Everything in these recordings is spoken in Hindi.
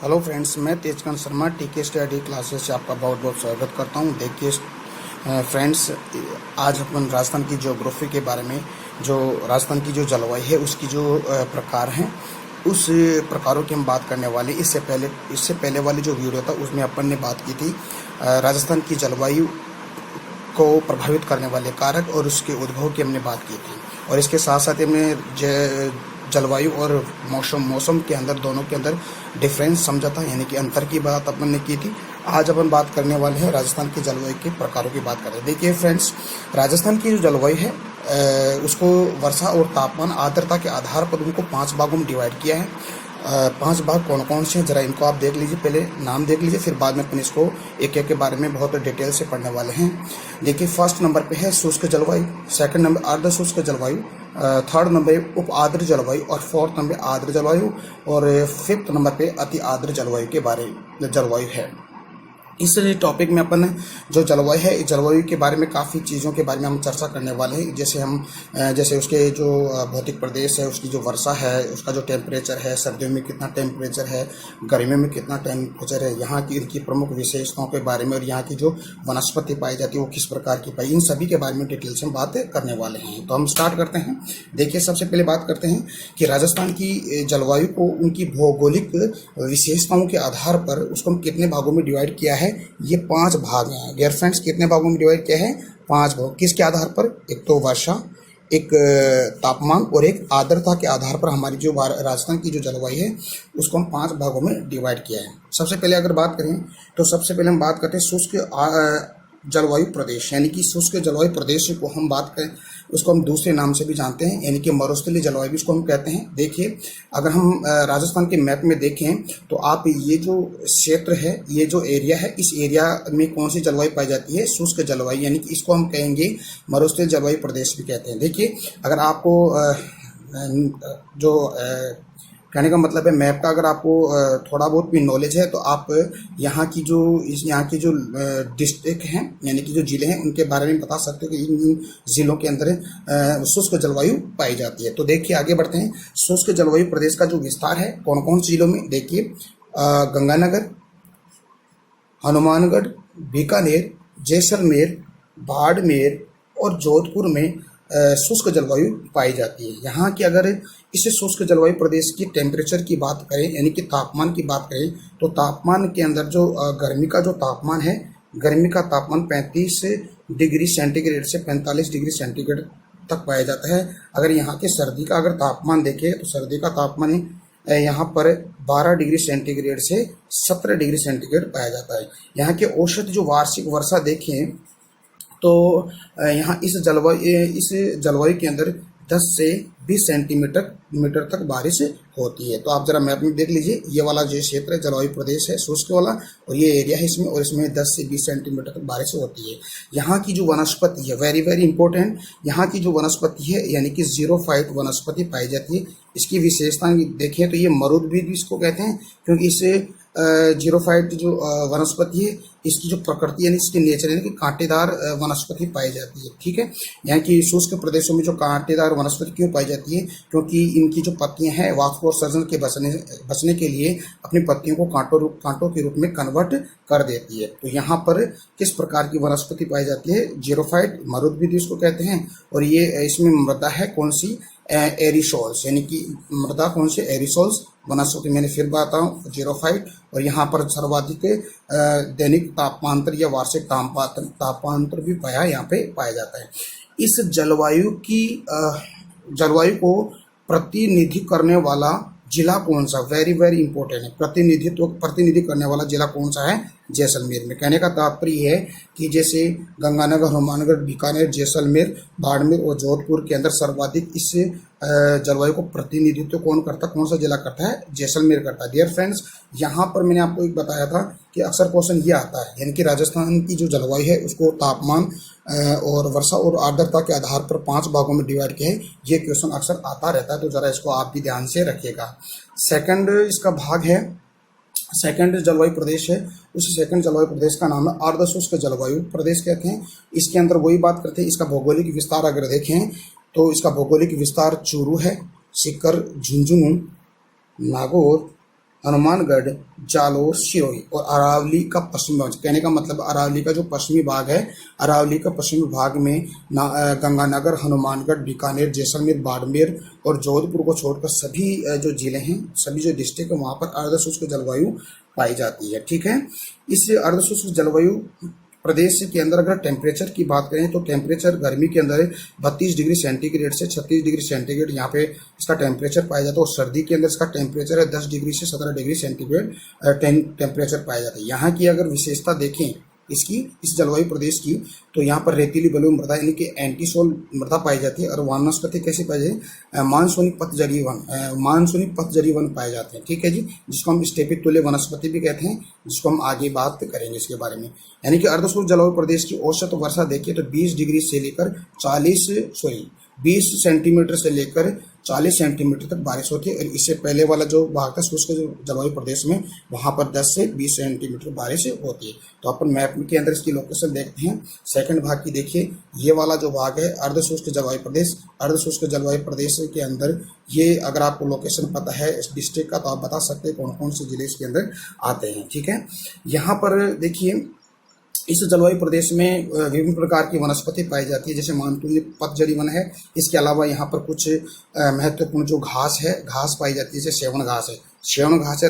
हेलो फ्रेंड्स, मैं तेजकांत शर्मा टीके स्टडी क्लासेस से आपका बहुत बहुत स्वागत करता हूं। देखिए फ्रेंड्स, आज अपन राजस्थान की ज्योग्राफी के बारे में, जो राजस्थान की जो जलवायु है उसकी जो प्रकार हैं उस प्रकारों की हम बात करने वाले। इससे पहले वाली जो वीडियो था उसमें अपन ने बात की थी राजस्थान की जलवायु को प्रभावित करने वाले कारक और उसके उद्भव की हमने बात की थी। और इसके साथ साथ हमने जलवायु और मौसम के अंदर, दोनों के अंदर डिफरेंस समझा था, यानी कि अंतर की बात अपन ने की थी। आज अपन बात करने वाले हैं राजस्थान की जलवायु के प्रकारों की बात करें। देखिए फ्रेंड्स, राजस्थान की जो जलवायु है उसको वर्षा और तापमान आर्द्रता के आधार पर उनको 5 भागों में डिवाइड किया है। 5 भाग कौन कौन से हैं जरा इनको आप देख लीजिए, पहले नाम देख लीजिए, फिर बाद में अपन इसको एक एक के बारे में बहुत डिटेल से पढ़ने वाले हैं। देखिए, फर्स्ट नंबर पे है शुष्क जलवायु, सेकंड नंबर अर्ध शुष्क जलवायु, थर्ड नंबर उप आर्द्र जलवायु और फोर्थ नंबर आर्द्र जलवायु और फिफ्थ नंबर पे अति आर्द्र जलवायु के बारे जलवायु है। इस टॉपिक में अपन जो जलवायु है, इस जलवायु के बारे में काफ़ी चीज़ों के बारे में हम चर्चा करने वाले हैं। जैसे उसके जो भौतिक प्रदेश है, उसकी जो वर्षा है, उसका जो टेम्परेचर है, सर्दियों में कितना टेम्परेचर है, गर्मियों में कितना टेम्परेचर है, यहाँ की इनकी प्रमुख विशेषताओं के बारे में और यहाँ की जो वनस्पति पाई जाती है वो किस प्रकार की पाई, इन सभी के बारे में डिटेल से हम बात करने वाले हैं। तो हम स्टार्ट करते हैं। देखिए, सबसे पहले बात करते हैं कि राजस्थान की जलवायु को उनकी भौगोलिक विशेषताओं के आधार पर उसको हम कितने भागों में डिवाइड किया है। ये 5 भाग हैं डियर फ्रेंड्स। कितने भागों में डिवाइड किया है? 5 भाग। किसके आधार पर? एक तो वर्षा, एक तापमान और एक आर्द्रता के आधार पर हमारी जो राजस्थान की जो जलवायु है उसको हम 5 भागों में डिवाइड किया है। सबसे पहले अगर बात करें तो सबसे पहले हम बात करते हैं शुष्क जलवायु प्रदेश, यानी कि शुष्क जलवायु प्रदेश को हम बात करें, उसको हम दूसरे नाम से भी जानते हैं, यानी कि मरुस्थलीय जलवायु भी इसको हम कहते हैं। देखिए, अगर हम राजस्थान के मैप में देखें तो आप ये जो क्षेत्र है, ये जो एरिया है, इस एरिया में कौन सी जलवायु पाई जाती है? शुष्क जलवायु, यानी कि इसको हम कहेंगे मरुस्थलीय जलवायु प्रदेश भी कहते हैं। देखिए, अगर आपको कहने का मतलब है मैप का अगर आपको थोड़ा बहुत भी नॉलेज है तो आप यहाँ की जो डिस्ट्रिक्ट हैं, यानी कि जो जिले हैं, उनके बारे में बता सकते हो कि इन जिलों के अंदर शुष्क जलवायु पाई जाती है। तो देखिए, आगे बढ़ते हैं। शुष्क जलवायु प्रदेश का जो विस्तार है कौन कौन से जिलों में? देखिए, गंगानगर, हनुमानगढ़, बीकानेर, जैसलमेर, बाड़मेर और जोधपुर में शुष्क जलवायु पाई जाती है। यहाँ की अगर इस शुष्क जलवायु प्रदेश की टेम्परेचर की बात करें, यानी कि तापमान की बात करें, तो तापमान के अंदर जो गर्मी का जो तापमान है, गर्मी का तापमान 35 डिग्री सेंटीग्रेड से 45 डिग्री सेंटीग्रेड तक पाया जाता है। अगर यहाँ के सर्दी का अगर तापमान देखें तो सर्दी का तापमान यहाँ पर 12 डिग्री सेंटीग्रेड से 17 डिग्री सेंटीग्रेड पाया जाता है। यहाँ के औसत जो वार्षिक वर्षा देखें तो यहाँ इस जलवायु के अंदर 10 से 20 सेंटीमीटर तक बारिश होती है। तो आप जरा मैप में देख लीजिए, ये वाला जो क्षेत्र है जलवायु प्रदेश है शुष्क वाला, और ये एरिया है इसमें, और इसमें 10 से 20 सेंटीमीटर तक बारिश होती है। यहाँ की जो वनस्पति है, वेरी वेरी इंपॉर्टेंट, यहाँ की जो वनस्पति है यानी कि जीरोफाइट वनस्पति पाई जाती है। इसकी विशेषता देखें तो ये मरुद भी इसको कहते हैं, क्योंकि इसे जीरोफाइट जो वनस्पति है, इसकी जो प्रकृति यानी इसकी नेचर यानी कि कांटेदार वनस्पति पाई जाती है। ठीक है, यहाँ की शुष्क प्रदेशों में जो कांटेदार वनस्पति क्यों पाई जाती है? क्योंकि इनकी जो पत्तियां हैं वाष्पोत्सर्जन के बचने के लिए अपनी पत्तियों को कांटों के रूप में कन्वर्ट कर देती है। तो यहाँ पर किस प्रकार की वनस्पति पाई जाती है? जीरोफाइट, मरुद भी इसको कहते हैं। और ये इसमें मृदा है कौन सी? एरिसोल्स, यानी कि मृदा कौन सी? एरिसोल्स वनस्पति। मैंने फिर बताऊं, जीरोफाइट। और यहाँ पर सर्वाधिक दैनिक तापांतर या वार्षिक तापांतर भी यहाँ पे पाया जाता है। इस जलवायु को प्रतिनिधि करने वाला जिला कौन सा? वेरी वेरी इंपॉर्टेंट है। प्रतिनिधि करने वाला जिला कौन सा है? जैसलमेर में। कहने का तात्पर्य है कि जैसे गंगानगर, हनुमानगढ़, बीकानेर, जैसलमेर, बाड़मेर और जोधपुर के अंदर सर्वाधिक इस जलवायु को प्रतिनिधित्व कौन करता, कौन सा जिला करता है? जैसलमेर करता है। डियर फ्रेंड्स, यहाँ पर मैंने आपको एक बताया था कि अक्सर क्वेश्चन ये आता है, यानी कि राजस्थान की जो जलवायु है उसको तापमान और वर्षा और आर्द्रता के आधार पर 5 भागों में डिवाइड किया है। ये क्वेश्चन अक्सर आता रहता है, तो जरा इसको आप भी ध्यान से रखिएगा। सेकंड इसका भाग है, सेकंड जलवायु प्रदेश है, उस सेकंड जलवायु प्रदेश का नाम है अर्ध शुष्क जलवायु प्रदेश कहते हैं। इसके अंदर वही बात करते हैं, इसका भौगोलिक विस्तार अगर देखें तो इसका भौगोलिक विस्तार चूरू है, सीकर, झुंझुनू, नागौर, हनुमानगढ़, जालोर, सिरोही और अरावली का पश्चिमी भाग। कहने का मतलब अरावली का जो पश्चिमी भाग है, अरावली का पश्चिमी भाग में गंगानगर, हनुमानगढ़, बीकानेर, जैसलमेर, बाड़मेर और जोधपुर को छोड़कर सभी जो जिले हैं, सभी जो डिस्ट्रिक्ट है, वहाँ पर अर्धशुष्क जलवायु पाई जाती है। ठीक है। इस अर्धशुष्क जलवायु प्रदेश के अंदर अगर टेम्परेचर की बात करें तो टेम्परेचर गर्मी के अंदर 32 डिग्री सेंटीग्रेड से 36 डिग्री सेंटीग्रेड यहाँ पे इसका टेम्परेचर पाया जाता है, और सर्दी के अंदर इसका टेम्परेचर है 10 डिग्री से 17 डिग्री सेंटीग्रेड टेम्परेचर पाया जाता है। यहाँ की अगर विशेषता देखें इसकी, इस जलवायु प्रदेश की, तो यहाँ पर रेतीली बलुई मृदा यानी कि एंटीसोल मृदा पाई जाती है, और वनस्पति कैसे पाई जाती है, मानसूनी पतझड़ी वन पाए जाते हैं। ठीक है जी, जिसको हम स्टेपी तुल्य वनस्पति भी कहते हैं, जिसको हम आगे बात करेंगे इसके बारे में। यानी कि अर्धशुष्क जलवायु प्रदेश की औसत वर्षा देखिए तो 20 डिग्री से लेकर 20 सेंटीमीटर से लेकर 40 सेंटीमीटर तक बारिश होती है, और इससे पहले वाला जो भाग था शुष्क जलवायु प्रदेश में, वहाँ पर 10 से 20 सेंटीमीटर बारिश होती है। तो अपन मैप के अंदर इसकी लोकेशन देखते हैं। सेकंड भाग की देखिए, ये वाला जो भाग है अर्धशुष्क जलवायु प्रदेश, अर्धशुष्क जलवायु प्रदेश के अंदर ये अगर आपको लोकेशन पता है इस डिस्ट्रिक्ट का, तो आप बता सकते हैं कौन कौन से जिले इसके अंदर आते हैं। ठीक है। यहाँ पर देखिए इस जलवायु प्रदेश में विभिन्न प्रकार की वनस्पति पाई जाती है, जैसे मानसूनी पतझड़ी वन है। इसके अलावा यहाँ पर कुछ महत्वपूर्ण जो घास पाई जाती है, जैसे सेवन घास है। सेवन घास है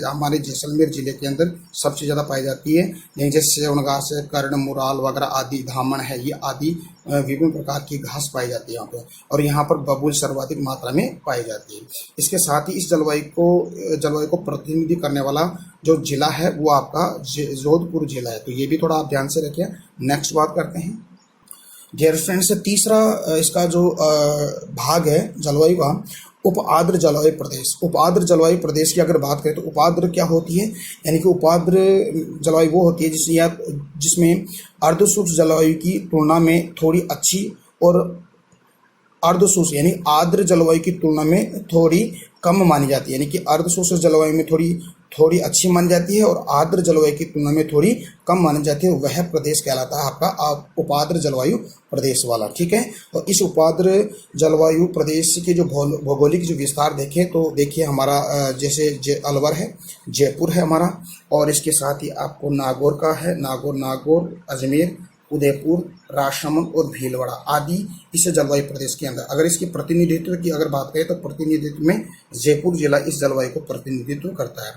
हमारे जैसलमेर जिले के अंदर सबसे ज़्यादा पाई जाती है। जैसे सेवन घास है, कर्ण, मुराल वगैरह आदि, धामन है, ये आदि विभिन्न प्रकार की घास पाई जाती है यहाँ पे, और यहाँ पर बबूल सर्वाधिक मात्रा में पाई जाती है। इसके साथ ही इस जलवायु को प्रतिनिधि करने वाला जो जिला है वो आपका जोधपुर जिला है, तो ये भी थोड़ा आप ध्यान से रखिए। नेक्स्ट बात करते हैं डियर फ्रेंड्स, तीसरा इसका जो भाग है जलवायु का, उप आर्द्र जलवायु प्रदेश। उप आर्द्र जलवायु प्रदेश की अगर बात करें तो उप आर्द्र क्या होती है, यानी कि उप आर्द्र जलवायु वो होती है जिसमें अर्धशुष्क जलवायु की तुलना में थोड़ी अच्छी और अर्धशुष्क यानी आर्द्र जलवायु की तुलना में थोड़ी कम मानी जाती है। यानी कि अर्धशुष्क जलवायु में थोड़ी अच्छी मानी जाती है, और आर्द्र जलवायु की तुलना में थोड़ी कम मानी जाती है। वह प्रदेश कहलाता है आपका उपार्द्र जलवायु प्रदेश वाला। ठीक है। और इस उपार्द्र जलवायु प्रदेश के जो भौगोलिक जो विस्तार देखें तो देखिए हमारा जैसे अलवर है, जयपुर है हमारा, और इसके साथ ही आपको नागौर का है, नागौर, अजमेर, उदयपुर, राजसमंद और भीलवाड़ा आदि इस जलवायु प्रदेश के अंदर। अगर इसके प्रतिनिधित्व की अगर बात करें तो प्रतिनिधित्व में जयपुर जिला इस जलवायु को प्रतिनिधित्व करता है।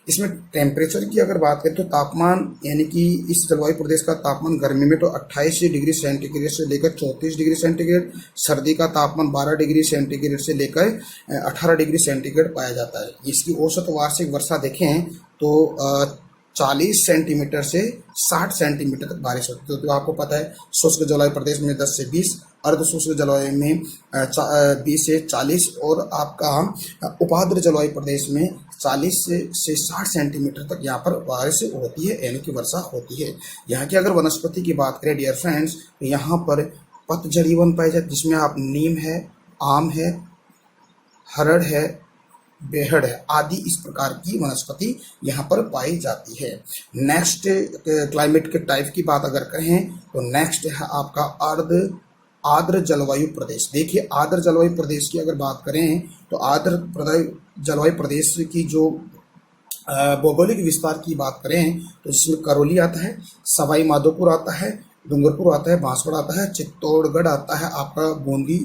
इसमें टेम्परेचर की अगर बात करें तो तापमान, यानी कि इस जलवायु प्रदेश का तापमान गर्मी में तो 28 डिग्री सेंटीग्रेड से लेकर 34 डिग्री सेंटीग्रेड, सर्दी का तापमान 12 डिग्री सेंटीग्रेड से लेकर 18 डिग्री सेंटीग्रेड पाया जाता है। इसकी औसत वार्षिक वर्षा देखें तो 40 सेंटीमीटर से 60 सेंटीमीटर तक बारिश होती है। तो आपको पता है शुष्क जलवायु प्रदेश में 10 से 20, अर्धशुष्क जलवायु में 20 से 40, और आपका उपार्द्र जलवायु प्रदेश में 40 से 60 सेंटीमीटर तक यहाँ पर बारिश होती है, यानी कि वर्षा होती है। यहाँ की अगर वनस्पति की बात करें डियर फ्रेंड्स, तो यहाँ पर पतझड़ी वन पाई जाती है, जिसमें आप नीम है, आम है, हरड़ है, बेहड़ है आदि इस प्रकार की वनस्पति यहाँ पर पाई जाती है। नेक्स्ट क्लाइमेट के टाइप की बात अगर करें तो नेक्स्ट है आपका आर्द्र जलवायु प्रदेश। देखिए आर्द्र जलवायु प्रदेश की अगर बात करें तो आर्द्र जलवायु प्रदेश की जो भौगोलिक विस्तार की बात करें तो इसमें करौली आता है, सवाई माधोपुर आता है, डूंगरपुर आता है, बांसवाड़ा आता है, चित्तौड़गढ़ आता है, आपका बूंदी,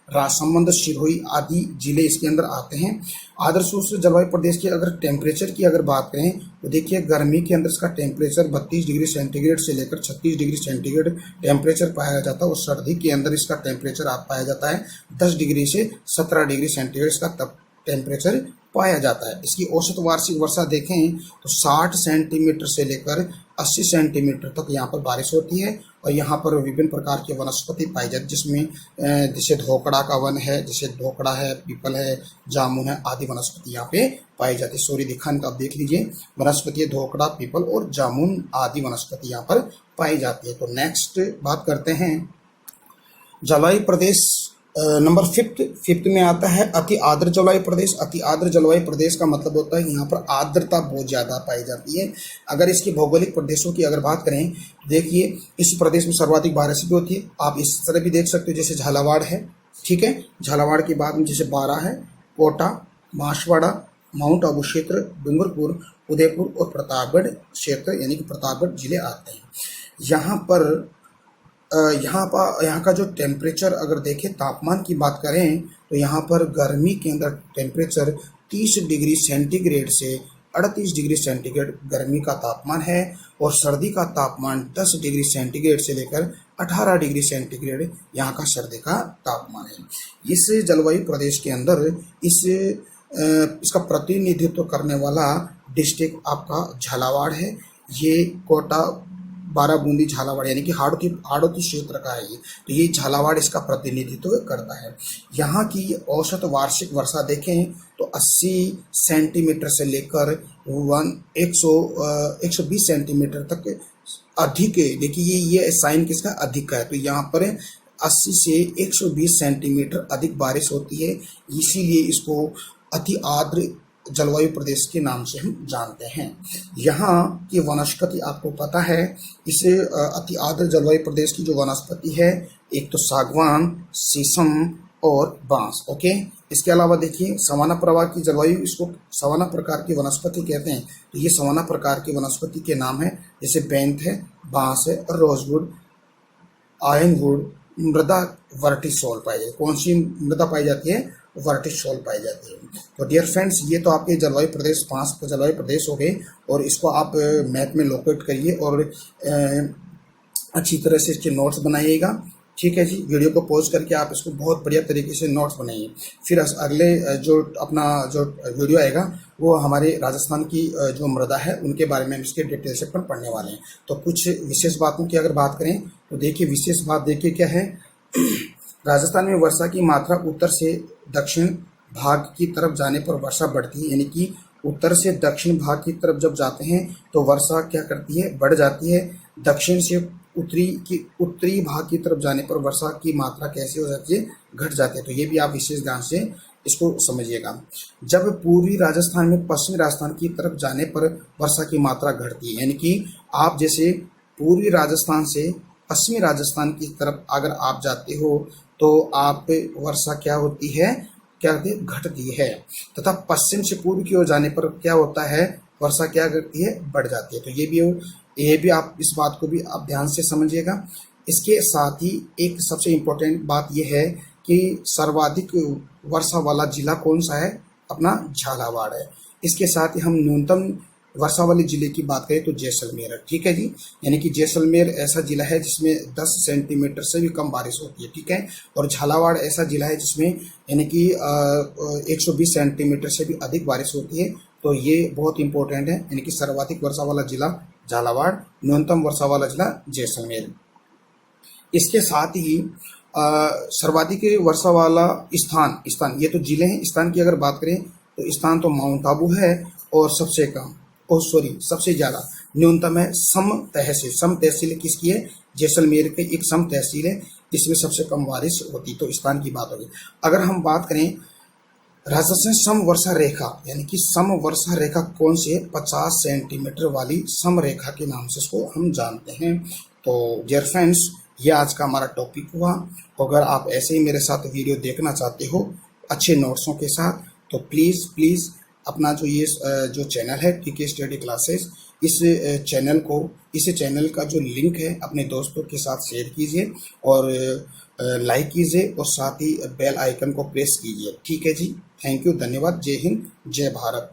राजसमंद, सिरोही आदि जिले इसके अंदर आते हैं। आर्द्रशुष्क जलवायु प्रदेश की अगर टेम्परेचर की अगर बात करें तो देखिए गर्मी के अंदर इसका टेम्परेचर 32 डिग्री सेंटीग्रेड से लेकर 36 डिग्री सेंटीग्रेड टेम्परेचर पाया जाता है, और सर्दी के अंदर इसका टेम्परेचर आप पाया जाता है 10 डिग्री से 17 डिग्री सेंटीग्रेड इसका तब टेम्परेचर पाया जाता है। इसकी औसत वार्षिक वर्षा देखें तो 60 सेंटीमीटर से लेकर 80 सेंटीमीटर तक यहाँ पर बारिश होती है, और यहाँ पर विभिन्न प्रकार की वनस्पति पाई जाती है, जिसमें जैसे धोकड़ा का वन है, जैसे धोकड़ा है, पीपल है, जामुन है आदि वनस्पति यहाँ पे पाई जाती है। सूर्य दिखाने का आप देख लीजिए वनस्पति धोकड़ा, पीपल और जामुन आदि वनस्पति यहाँ पर पाई जाती है। तो नेक्स्ट बात करते हैं जलवायु प्रदेश नंबर फिफ्थ में आता है अति आर्द्र जलवायु प्रदेश। अति आर्द्र जलवायु प्रदेश का मतलब होता है यहाँ पर आर्द्रता बहुत ज़्यादा पाई जाती है। अगर इसके भौगोलिक प्रदेशों की अगर बात करें देखिए इस प्रदेश में सर्वाधिक बारिश भी होती है। आप इस तरह भी देख सकते हो, जैसे झालावाड़ है, ठीक है, झालावाड़ के बाद में जैसे बारा है, कोटा, बांसवाड़ा, माउंट आबू क्षेत्र, डूंगरपुर, उदयपुर और प्रतापगढ़ क्षेत्र यानी कि प्रतापगढ़ जिले आते हैं। यहाँ पर यहाँ का जो टेम्परेचर अगर देखें, तापमान की बात करें तो यहाँ पर गर्मी के अंदर टेम्परेचर 30 डिग्री सेंटीग्रेड से 38 डिग्री सेंटीग्रेड गर्मी का तापमान है और सर्दी का तापमान 10 डिग्री सेंटीग्रेड से लेकर 18 डिग्री सेंटीग्रेड यहाँ का सर्दी का तापमान है। इस जलवायु प्रदेश के अंदर इसका प्रतिनिधित्व करने वाला डिस्ट्रिक्ट आपका झालावाड़ है। ये कोटा बाराबूंदी झालावाड़ यानी कि हाड़ौती क्षेत्र का है ये, तो ये झालावाड़ इसका प्रतिनिधित्व करता है। यहाँ की औसत वार्षिक वर्षा देखें तो 80 सेंटीमीटर से लेकर 120 सेंटीमीटर तक अधिक। देखिए ये साइन किसका अधिक का है, तो यहाँ पर 80 से 120 सेंटीमीटर अधिक बारिश होती है, इसीलिए इसको अति आर्द्र जलवायु प्रदेश के नाम से हम जानते हैं। यहाँ की वनस्पति आपको पता है, इसे अति आर्द्र जलवायु प्रदेश की जो वनस्पति है, एक तो सागवान, शीशम और बांस। ओके, इसके अलावा देखिए सवाना प्रवाह की जलवायु, इसको सवाना प्रकार की वनस्पति कहते हैं। तो ये सवाना प्रकार की वनस्पति के नाम है, जैसे बेंत है, बांस है, रोजवुड, आयनवुड, मृदा वर्टिसोल पाई जाती है। कौन सी मृदा पाई जाती है? वर्टिसोल पाई जाती है। तो डियर फ्रेंड्स, ये तो आपके जलवायु प्रदेश 5 जलवायु प्रदेश हो गए और इसको आप मैप में लोकेट करिए और अच्छी तरह से इसके नोट्स बनाइएगा। ठीक है जी, वीडियो को पॉज करके आप इसको बहुत बढ़िया तरीके से नोट्स बनाइए। फिर अगले जो वीडियो आएगा वो हमारे राजस्थान की जो मृदा है उनके बारे में हम इसके डिटेल से पढ़ने वाले हैं। तो कुछ विशेष बातों की अगर बात करें तो देखिए, विशेष बात देखिए क्या है। राजस्थान में वर्षा की मात्रा उत्तर से दक्षिण भाग की तरफ जाने पर वर्षा बढ़ती है, यानी कि उत्तर से दक्षिण भाग की तरफ जब जाते हैं तो वर्षा क्या करती है? बढ़ जाती है। दक्षिण से उत्तरी भाग की तरफ जाने पर वर्षा की मात्रा कैसे हो जाती है? घट जाती है। तो ये भी आप विशेष ध्यान से इसको समझिएगा। जब पूर्वी राजस्थान में पश्चिमी राजस्थान की तरफ जाने पर वर्षा की मात्रा घटती है, यानी कि आप जैसे पूर्वी राजस्थान से पश्चिमी राजस्थान की तरफ अगर आप जाते हो तो आप वर्षा क्या होती है? क्या होती है? घटती है। तथा पश्चिम से पूर्व की ओर जाने पर क्या होता है? वर्षा क्या करती है? बढ़ जाती है। तो ये भी आप इस बात को भी आप ध्यान से समझिएगा। इसके साथ ही एक सबसे इम्पोर्टेंट बात यह है कि सर्वाधिक वर्षा वाला जिला कौन सा है? अपना झालावाड़ है। इसके साथ ही हम न्यूनतम वर्षा वाले जिले की बात करें तो जैसलमेर है। ठीक है जी, यानी कि जैसलमेर ऐसा जिला है जिसमें 10 सेंटीमीटर से भी कम बारिश होती है। ठीक है, और झालावाड़ ऐसा जिला है जिसमें यानी कि 120 सेंटीमीटर से भी अधिक बारिश होती है। तो ये बहुत इंपॉर्टेंट है, यानी कि सर्वाधिक वर्षा वाला जिला झालावाड़, न्यूनतम वर्षा वाला जिला जैसलमेर। इसके साथ ही सर्वाधिक वर्षा वाला स्थान ये तो जिले हैं। स्थान की अगर बात करें तो स्थान तो माउंट आबू है और सबसे ज़्यादा न्यूनतम है सम तहसील किसकी है? जैसलमेर की एक सम तहसील है, इसमें सबसे कम बारिश होती। तो स्थान की बात होगी। अगर हम बात करें राजस्थान सम वर्षा रेखा, यानी कि सम वर्षा रेखा कौन सी है? 50 सेंटीमीटर वाली सम रेखा के नाम से इसको हम जानते हैं। तो डियर फ्रेंड्स, ये आज का हमारा टॉपिक हुआ। अगर आप ऐसे ही मेरे साथ वीडियो देखना चाहते हो अच्छे नोट्सों के साथ, तो प्लीज़ अपना जो चैनल है टीके स्टडी क्लासेस, इस चैनल का जो लिंक है अपने दोस्तों के साथ शेयर कीजिए और लाइक कीजिए और साथ ही बेल आइकन को प्रेस कीजिए। ठीक है जी, थैंक यू, धन्यवाद। जय हिंद, जय भारत।